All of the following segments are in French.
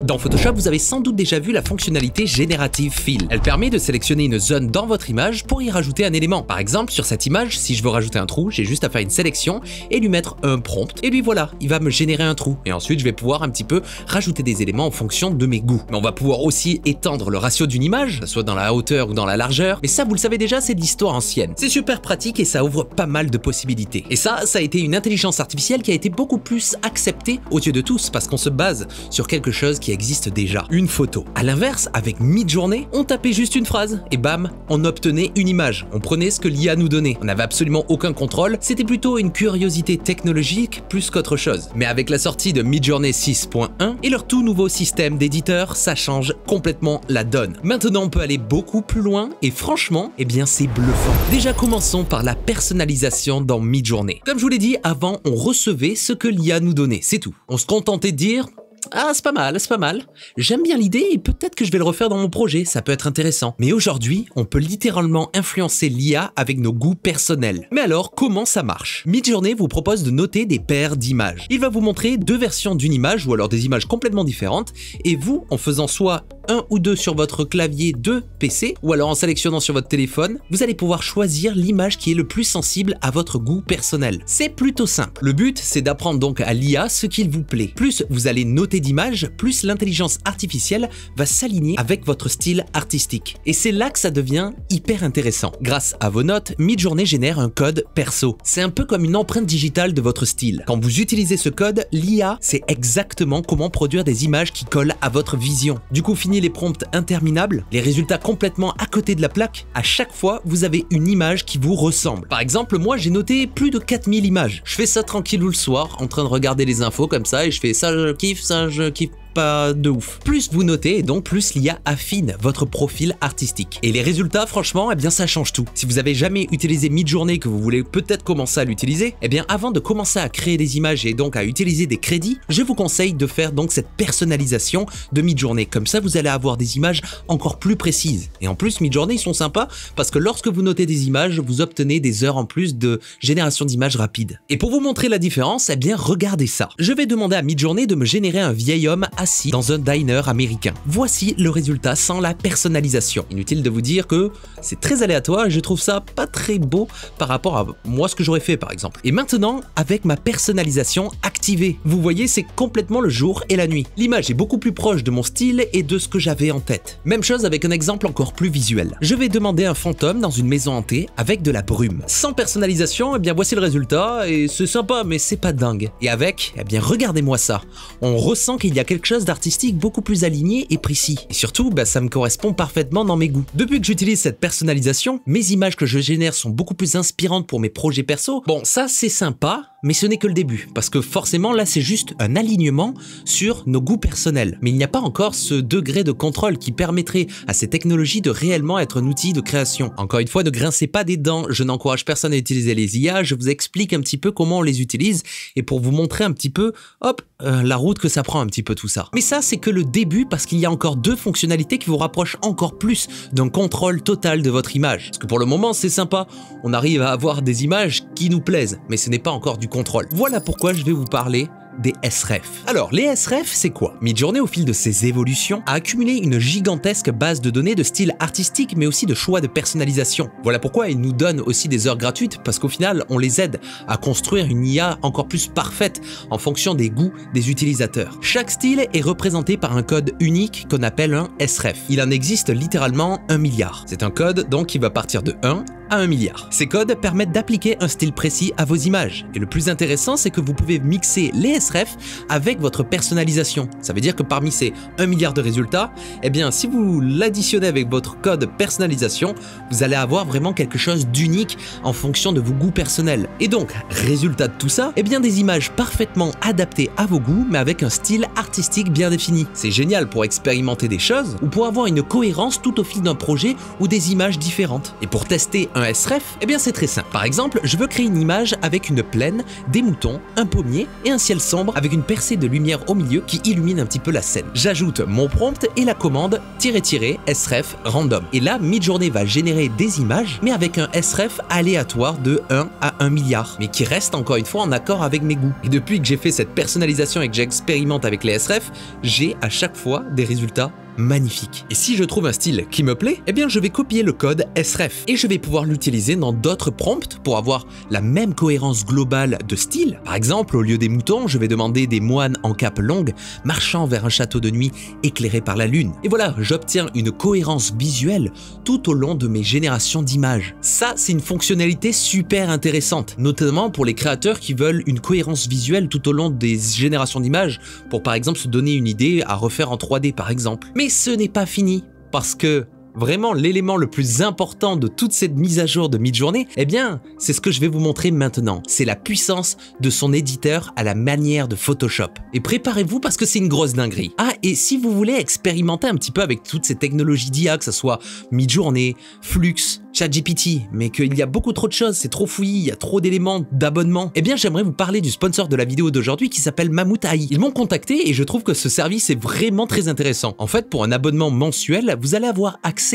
Dans Photoshop, vous avez sans doute déjà vu la fonctionnalité Generative Fill. Elle permet de sélectionner une zone dans votre image pour y rajouter un élément. Par exemple, sur cette image, si je veux rajouter un trou, j'ai juste à faire une sélection et lui mettre un prompt. Et lui voilà, il va me générer un trou. Et ensuite, je vais pouvoir un petit peu rajouter des éléments en fonction de mes goûts. Mais on va pouvoir aussi étendre le ratio d'une image, soit dans la hauteur ou dans la largeur. Mais ça, vous le savez déjà, c'est de l'histoire ancienne. C'est super pratique et ça ouvre pas mal de possibilités. Et ça a été une intelligence artificielle qui a été beaucoup plus acceptée aux yeux de tous parce qu'on se base sur quelque chose qui existe déjà, une photo. À l'inverse, avec Midjourney, on tapait juste une phrase et bam, on obtenait une image. On prenait ce que l'IA nous donnait. On n'avait absolument aucun contrôle. C'était plutôt une curiosité technologique plus qu'autre chose. Mais avec la sortie de Midjourney 6.1 et leur tout nouveau système d'éditeur, ça change complètement la donne. Maintenant, on peut aller beaucoup plus loin et franchement, eh bien, c'est bluffant. Déjà, commençons par la personnalisation dans Midjourney. Comme je vous l'ai dit, avant, on recevait ce que l'IA nous donnait, c'est tout. On se contentait de dire ah, c'est pas mal, c'est pas mal. J'aime bien l'idée et peut-être que je vais le refaire dans mon projet, ça peut être intéressant. Mais aujourd'hui, on peut littéralement influencer l'IA avec nos goûts personnels. Mais alors, comment ça marche? Midjourney vous propose de noter des paires d'images. Il va vous montrer deux versions d'une image ou alors des images complètement différentes et vous, en faisant soit un ou deux sur votre clavier de PC ou alors en sélectionnant sur votre téléphone, vous allez pouvoir choisir l'image qui est le plus sensible à votre goût personnel. C'est plutôt simple. Le but, c'est d'apprendre donc à l'IA ce qu'il vous plaît. Plus vous allez noter d'images, plus l'intelligence artificielle va s'aligner avec votre style artistique. Et c'est là que ça devient hyper intéressant. Grâce à vos notes, Midjourney génère un code perso. C'est un peu comme une empreinte digitale de votre style. Quand vous utilisez ce code, l'IA sait exactement comment produire des images qui collent à votre vision. Du coup, fini les prompts interminables, les résultats complètement à côté de la plaque, à chaque fois, vous avez une image qui vous ressemble. Par exemple, moi, j'ai noté plus de 4000 images. Je fais ça tranquillou le soir, en train de regarder les infos comme ça, et je fais ça, je kiffe, ça, je kiffe. Pas de ouf. Plus vous notez et donc plus l'IA affine votre profil artistique. Et les résultats, franchement, eh bien ça change tout. Si vous avez jamais utilisé Midjourney et que vous voulez peut-être commencer à l'utiliser, eh bien avant de commencer à créer des images et donc à utiliser des crédits, je vous conseille de faire donc cette personnalisation de Midjourney. Comme ça, vous allez avoir des images encore plus précises. Et en plus, Midjourney, ils sont sympas parce que lorsque vous notez des images, vous obtenez des heures en plus de génération d'images rapide. Et pour vous montrer la différence, eh bien regardez ça. Je vais demander à Midjourney de me générer un vieil homme assis dans un diner américain. Voici le résultat sans la personnalisation. Inutile de vous dire que c'est très aléatoire et je trouve ça pas très beau par rapport à moi ce que j'aurais fait par exemple. Et maintenant, avec ma personnalisation activée, vous voyez, c'est complètement le jour et la nuit. L'image est beaucoup plus proche de mon style et de ce que j'avais en tête. Même chose avec un exemple encore plus visuel. Je vais demander un fantôme dans une maison hantée avec de la brume. Sans personnalisation, eh bien voici le résultat et c'est sympa mais c'est pas dingue. Et avec, eh bien regardez-moi ça. On ressent qu'il y a quelque chose d'artistique beaucoup plus aligné et précis. Et surtout, ça me correspond parfaitement dans mes goûts. Depuis que j'utilise cette personnalisation, mes images que je génère sont beaucoup plus inspirantes pour mes projets perso. Bon, ça c'est sympa, mais ce n'est que le début. Parce que forcément, là c'est juste un alignement sur nos goûts personnels. Mais il n'y a pas encore ce degré de contrôle qui permettrait à ces technologies de réellement être un outil de création. Encore une fois, ne grincez pas des dents. Je n'encourage personne à utiliser les IA. Je vous explique un petit peu comment on les utilise et pour vous montrer un petit peu, hop, la route que ça prend un petit peu tout ça. Mais ça, c'est que le début parce qu'il y a encore deux fonctionnalités qui vous rapprochent encore plus d'un contrôle total de votre image. Parce que pour le moment, c'est sympa, on arrive à avoir des images qui nous plaisent, mais ce n'est pas encore du contrôle. Voilà pourquoi je vais vous parler des SREF. Alors, les SREF, c'est quoi? Midjourney, au fil de ses évolutions, a accumulé une gigantesque base de données de style artistique, mais aussi de choix de personnalisation. Voilà pourquoi il nous donne aussi des heures gratuites, parce qu'au final, on les aide à construire une IA encore plus parfaite en fonction des goûts des utilisateurs. Chaque style est représenté par un code unique qu'on appelle un SREF. Il en existe littéralement 1 milliard. C'est un code donc qui va partir de 1 à 1 milliard. Ces codes permettent d'appliquer un style précis à vos images. Et le plus intéressant, c'est que vous pouvez mixer les SREF avec votre personnalisation. Ça veut dire que parmi ces 1 milliard de résultats, eh bien, si vous l'additionnez avec votre code personnalisation, vous allez avoir vraiment quelque chose d'unique en fonction de vos goûts personnels. Et donc, résultat de tout ça, eh bien, des images parfaitement adaptées à vos goûts, mais avec un style artistique bien défini. C'est génial pour expérimenter des choses ou pour avoir une cohérence tout au fil d'un projet ou des images différentes. Et pour tester un SREF? Eh bien c'est très simple. Par exemple, je veux créer une image avec une plaine, des moutons, un pommier et un ciel sombre avec une percée de lumière au milieu qui illumine un petit peu la scène. J'ajoute mon prompt et la commande --SREF random. Et là, Midjourney va générer des images, mais avec un SREF aléatoire de 1 à 1 milliard, mais qui reste encore une fois en accord avec mes goûts. Et depuis que j'ai fait cette personnalisation et que j'expérimente avec les SREF, j'ai à chaque fois des résultats magnifique. Et si je trouve un style qui me plaît, eh bien je vais copier le code SREF et je vais pouvoir l'utiliser dans d'autres prompts pour avoir la même cohérence globale de style. Par exemple, au lieu des moutons, je vais demander des moines en cape longue marchant vers un château de nuit éclairé par la lune. Et voilà, j'obtiens une cohérence visuelle tout au long de mes générations d'images. Ça, c'est une fonctionnalité super intéressante, notamment pour les créateurs qui veulent une cohérence visuelle tout au long des générations d'images pour par exemple se donner une idée à refaire en 3D par exemple. Mais ce n'est pas fini, parce que vraiment l'élément le plus important de toute cette mise à jour de Midjourney, eh bien, c'est ce que je vais vous montrer maintenant. C'est la puissance de son éditeur à la manière de Photoshop. Et préparez-vous parce que c'est une grosse dinguerie. Ah, et si vous voulez expérimenter un petit peu avec toutes ces technologies d'IA, que ce soit Midjourney, Flux, ChatGPT, mais qu'il y a beaucoup trop de choses, c'est trop fouillis, il y a trop d'éléments, d'abonnements, eh bien j'aimerais vous parler du sponsor de la vidéo d'aujourd'hui qui s'appelle Mammouth AI. Ils m'ont contacté et je trouve que ce service est vraiment très intéressant. En fait, pour un abonnement mensuel, vous allez avoir accès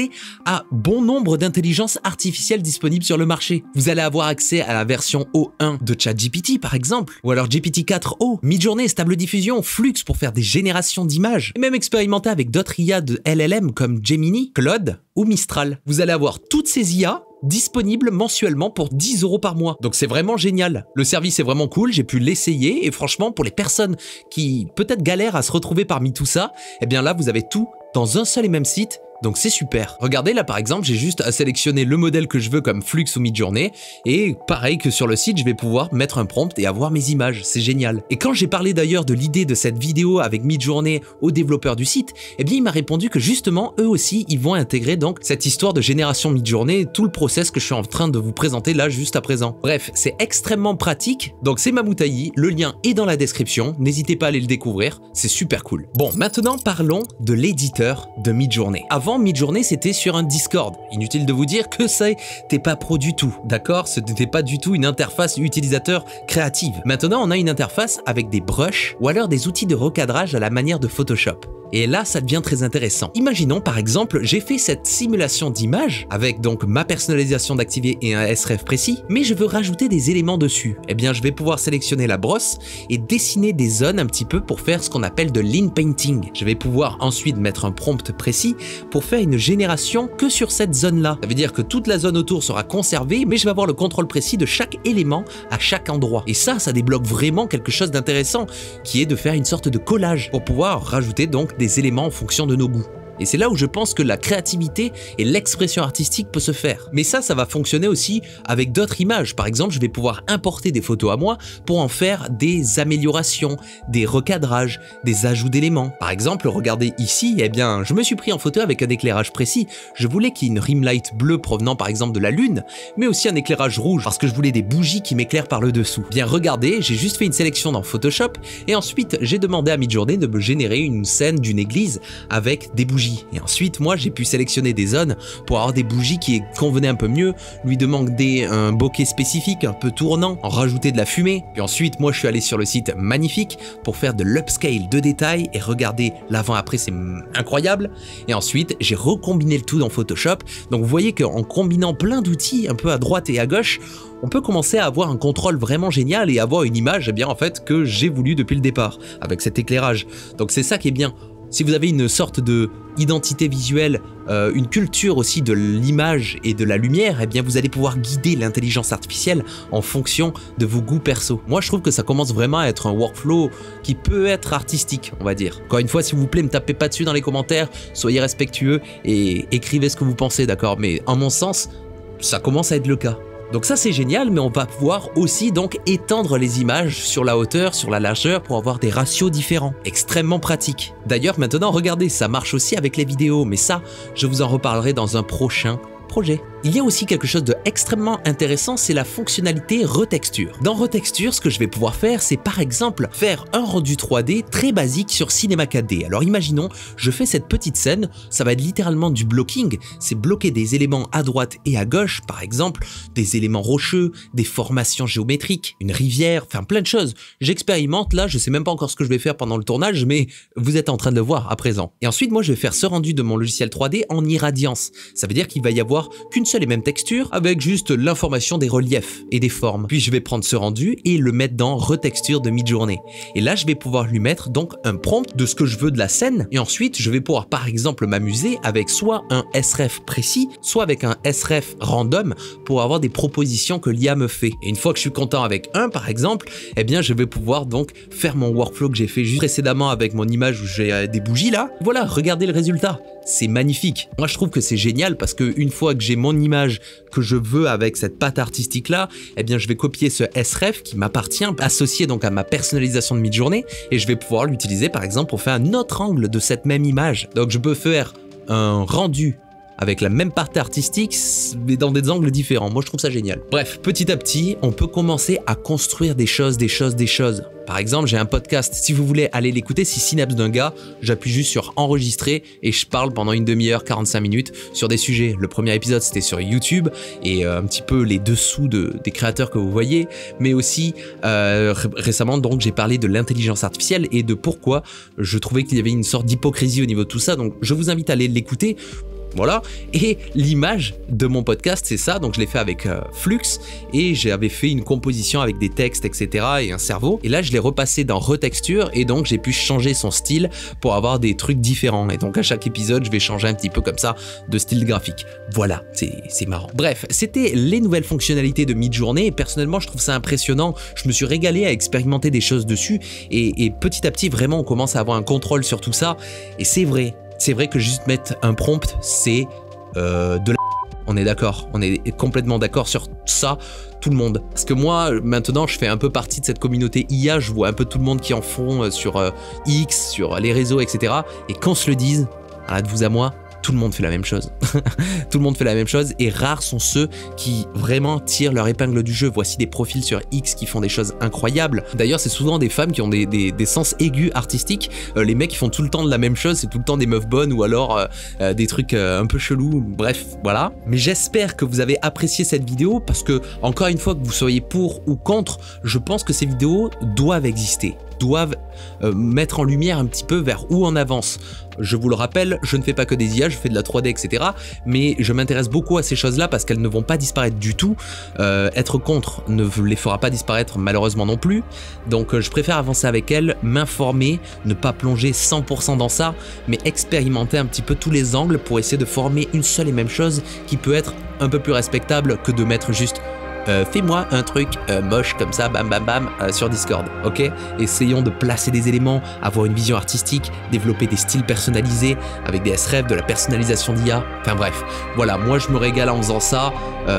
à bon nombre d'intelligences artificielles disponibles sur le marché. Vous allez avoir accès à la version O1 de ChatGPT par exemple, ou alors GPT-4o, Midjourney, Stable Diffusion, Flux pour faire des générations d'images, et même expérimenter avec d'autres IA de LLM comme Gemini, Claude ou Mistral. Vous allez avoir toutes ces IA disponibles mensuellement pour 10 € par mois. Donc c'est vraiment génial. Le service est vraiment cool, j'ai pu l'essayer et franchement pour les personnes qui peut-être galèrent à se retrouver parmi tout ça, eh bien là vous avez tout dans un seul et même site. Donc c'est super. Regardez là par exemple, j'ai juste à sélectionner le modèle que je veux comme Flux ou Midjourney et pareil que sur le site, je vais pouvoir mettre un prompt et avoir mes images. C'est génial. Et quand j'ai parlé d'ailleurs de l'idée de cette vidéo avec Midjourney aux développeurs du site, eh bien il m'a répondu que justement eux aussi ils vont intégrer donc cette histoire de génération Midjourney, tout le process que je suis en train de vous présenter là juste à présent. Bref, c'est extrêmement pratique. Donc c'est Mammouth AI, le lien est dans la description, n'hésitez pas à aller le découvrir, c'est super cool. Bon, maintenant parlons de l'éditeur de Midjourney. Avant Midjourney c'était sur un Discord. Inutile de vous dire que ça n'était pas pro du tout, d'accord? Ce n'était pas du tout une interface utilisateur créative. Maintenant on a une interface avec des brushes ou alors des outils de recadrage à la manière de Photoshop. Et là, ça devient très intéressant. Imaginons par exemple, j'ai fait cette simulation d'image avec donc ma personnalisation d'activer et un SREF précis, mais je veux rajouter des éléments dessus. Eh bien, je vais pouvoir sélectionner la brosse et dessiner des zones un petit peu pour faire ce qu'on appelle de l'in-painting. Je vais pouvoir ensuite mettre un prompt précis pour faire une génération que sur cette zone-là. Ça veut dire que toute la zone autour sera conservée, mais je vais avoir le contrôle précis de chaque élément à chaque endroit. Et ça débloque vraiment quelque chose d'intéressant, qui est de faire une sorte de collage pour pouvoir rajouter donc des éléments en fonction de nos goûts. Et c'est là où je pense que la créativité et l'expression artistique peut se faire. Mais ça va fonctionner aussi avec d'autres images. Par exemple, je vais pouvoir importer des photos à moi pour en faire des améliorations, des recadrages, des ajouts d'éléments. Par exemple, regardez ici, eh bien, je me suis pris en photo avec un éclairage précis. Je voulais qu'il y ait une rim light bleue provenant par exemple de la lune, mais aussi un éclairage rouge parce que je voulais des bougies qui m'éclairent par le dessous. Bien, regardez, j'ai juste fait une sélection dans Photoshop et ensuite j'ai demandé à Midjourney de me générer une scène d'une église avec des bougies. Et ensuite, moi, j'ai pu sélectionner des zones pour avoir des bougies qui convenaient un peu mieux, lui demander un bokeh spécifique, un peu tournant, en rajouter de la fumée. Puis ensuite, moi, je suis allé sur le site Magnifique pour faire de l'upscale de détails et regarder l'avant-après, c'est incroyable. Et ensuite, j'ai recombiné le tout dans Photoshop. Donc, vous voyez qu'en combinant plein d'outils, un peu à droite et à gauche, on peut commencer à avoir un contrôle vraiment génial et avoir une image, eh bien, en fait, que j'ai voulu depuis le départ, avec cet éclairage. Donc, c'est ça qui est bien. Si vous avez une sorte de identité visuelle, une culture aussi de l'image et de la lumière, eh bien vous allez pouvoir guider l'intelligence artificielle en fonction de vos goûts perso. Moi je trouve que ça commence vraiment à être un workflow qui peut être artistique, on va dire. Encore une fois, s'il vous plaît, ne tapez pas dessus dans les commentaires, soyez respectueux et écrivez ce que vous pensez, d'accord? Mais en mon sens, ça commence à être le cas. Donc ça c'est génial, mais on va pouvoir aussi donc étendre les images sur la hauteur, sur la largeur pour avoir des ratios différents. Extrêmement pratique. D'ailleurs maintenant regardez, ça marche aussi avec les vidéos, mais ça je vous en reparlerai dans un prochain projet. Il y a aussi quelque chose d'extrêmement intéressant, c'est la fonctionnalité retexture. Dans retexture, ce que je vais pouvoir faire, c'est par exemple faire un rendu 3D très basique sur Cinema 4D. Alors imaginons, je fais cette petite scène, ça va être littéralement du blocking, c'est bloquer des éléments à droite et à gauche, par exemple, des éléments rocheux, des formations géométriques, une rivière, enfin plein de choses. J'expérimente là, je sais même pas encore ce que je vais faire pendant le tournage, mais vous êtes en train de le voir à présent. Et ensuite, moi, je vais faire ce rendu de mon logiciel 3D en irradiance. Ça veut dire qu'il va y avoir qu'une seule et même texture avec juste l'information des reliefs et des formes. Puis je vais prendre ce rendu et le mettre dans retexture de Midjourney. Et là, je vais pouvoir lui mettre donc un prompt de ce que je veux de la scène. Et ensuite, je vais pouvoir par exemple m'amuser avec soit un sref précis, soit avec un sref random pour avoir des propositions que l'IA me fait. Et une fois que je suis content avec un par exemple, eh bien je vais pouvoir donc faire mon workflow que j'ai fait juste précédemment avec mon image où j'ai des bougies là. Voilà, regardez le résultat. C'est magnifique. Moi, je trouve que c'est génial parce que une fois que j'ai mon image que je veux avec cette patte artistique là, eh bien, je vais copier ce sref qui m'appartient, associé donc à ma personnalisation de Midjourney, et je vais pouvoir l'utiliser par exemple pour faire un autre angle de cette même image. Donc, je peux faire un rendu avec la même partie artistique, mais dans des angles différents. Moi, je trouve ça génial. Bref, petit à petit, on peut commencer à construire des choses. Par exemple, j'ai un podcast, si vous voulez aller l'écouter, c'est Synapse d'un gars, j'appuie juste sur enregistrer et je parle pendant une demi-heure, 45 minutes sur des sujets. Le premier épisode, c'était sur YouTube et un petit peu les dessous des créateurs que vous voyez, mais aussi récemment, donc, j'ai parlé de l'intelligence artificielle et de pourquoi je trouvais qu'il y avait une sorte d'hypocrisie au niveau de tout ça. Donc, je vous invite à aller l'écouter. Voilà, et l'image de mon podcast, c'est ça, donc je l'ai fait avec Flux, et j'avais fait une composition avec des textes, etc., et un cerveau, et là je l'ai repassé dans retexture, et donc j'ai pu changer son style pour avoir des trucs différents, et donc à chaque épisode, je vais changer un petit peu comme ça de style graphique. Voilà, c'est marrant. Bref, c'était les nouvelles fonctionnalités de Midjourney, et personnellement, je trouve ça impressionnant, je me suis régalé à expérimenter des choses dessus, et petit à petit, vraiment, on commence à avoir un contrôle sur tout ça, et c'est vrai. C'est vrai que juste mettre un prompt, c'est de la... On est d'accord, on est complètement d'accord sur ça, tout le monde. Parce que moi, maintenant, je fais un peu partie de cette communauté IA, je vois un peu tout le monde qui en font sur X, sur les réseaux, etc. Et qu'on se le dise, de vous à moi, tout le monde fait la même chose. Tout le monde fait la même chose et rares sont ceux qui vraiment tirent leur épingle du jeu. Voici des profils sur X qui font des choses incroyables. D'ailleurs, c'est souvent des femmes qui ont des sens aigus artistiques. Les mecs qui font tout le temps de la même chose, c'est tout le temps des meufs bonnes ou alors des trucs un peu chelous. Bref, voilà. Mais j'espère que vous avez apprécié cette vidéo parce que, encore une fois, que vous soyez pour ou contre, je pense que ces vidéos doivent exister, doivent mettre en lumière un petit peu vers où on avance. Je vous le rappelle, je ne fais pas que des IA, je fais de la 3D, etc. Mais je m'intéresse beaucoup à ces choses-là parce qu'elles ne vont pas disparaître du tout. Être contre ne les fera pas disparaître malheureusement non plus. Donc je préfère avancer avec elles, m'informer, ne pas plonger 100% dans ça, mais expérimenter un petit peu tous les angles pour essayer de former une seule et même chose qui peut être un peu plus respectable que de mettre juste fais-moi un truc moche comme ça, bam bam bam, sur Discord, ok? Essayons de placer des éléments, avoir une vision artistique, développer des styles personnalisés avec des sref, de la personnalisation d'IA, enfin bref. Voilà, moi je me régale en faisant ça,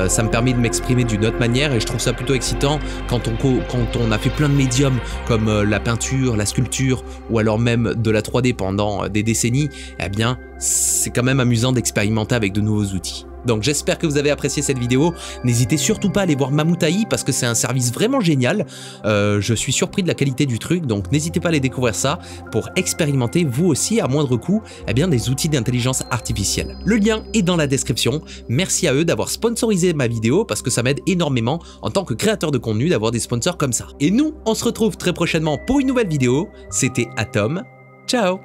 ça me permet de m'exprimer d'une autre manière et je trouve ça plutôt excitant quand on a fait plein de médiums comme la peinture, la sculpture ou alors même de la 3D pendant des décennies, eh bien c'est quand même amusant d'expérimenter avec de nouveaux outils. Donc j'espère que vous avez apprécié cette vidéo, n'hésitez surtout pas à aller voir Mammouth AI parce que c'est un service vraiment génial, je suis surpris de la qualité du truc, donc n'hésitez pas à aller découvrir ça pour expérimenter vous aussi à moindre coût des outils d'intelligence artificielle. Le lien est dans la description, merci à eux d'avoir sponsorisé ma vidéo parce que ça m'aide énormément en tant que créateur de contenu d'avoir des sponsors comme ça. Et nous, on se retrouve très prochainement pour une nouvelle vidéo, c'était Atom, ciao.